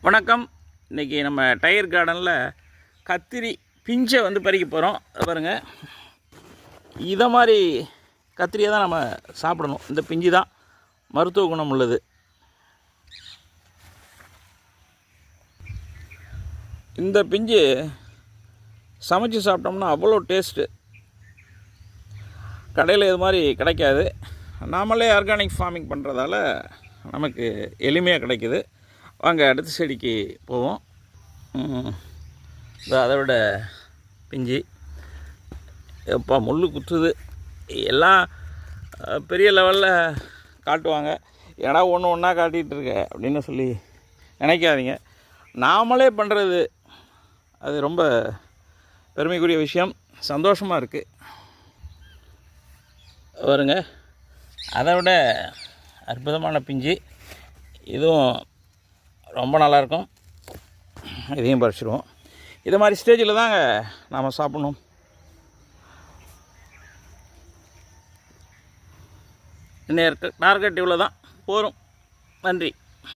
வணக்கம். இன்றைக்கி நம்ம டயர் கார்டனில் கத்திரி பிஞ்சை பறிக்க போகிறோம். பாருங்கள், இதை மாதிரி கத்திரியை தான் நம்ம சாப்பிடணும். இந்த பிஞ்சு தான் மருத்துவ குணம் உள்ளது. இந்த பிஞ்சு சமைச்சு சாப்பிட்டோம்னா அவ்வளோ டேஸ்ட்டு. கடையில் இது மாதிரி கிடைக்காது. நாமளே ஆர்கானிக் ஃபார்மிங் பண்ணுறதால நமக்கு எளிமையாக கிடைக்குது. வாங்க அடுத்த செடிக்கு போவோம். அதோட பிஞ்சு எப்போ முள் குத்துது. எல்லாம் பெரிய லெவலில் காட்டுவாங்க, ஏன்னா ஒன்று ஒன்றா காட்டிகிட்டு இருக்க அப்படின்னு சொல்லி நினைக்காதீங்க. நாமளே பண்ணுறது அது ரொம்ப பெருமைக்குரிய விஷயம், சந்தோஷமாக இருக்குது. வருங்க, அதை விட அற்புதமான பிஞ்சு இதுவும் ரொம்ப நல்லாயிருக்கும். இதையும் பறிச்சிடுவோம். இது மாதிரி ஸ்டேஜில் தாங்க நாம் சாப்பிடணும். இன்னும் டார்கெட் இவ்வளோ தான், போதும். நன்றி.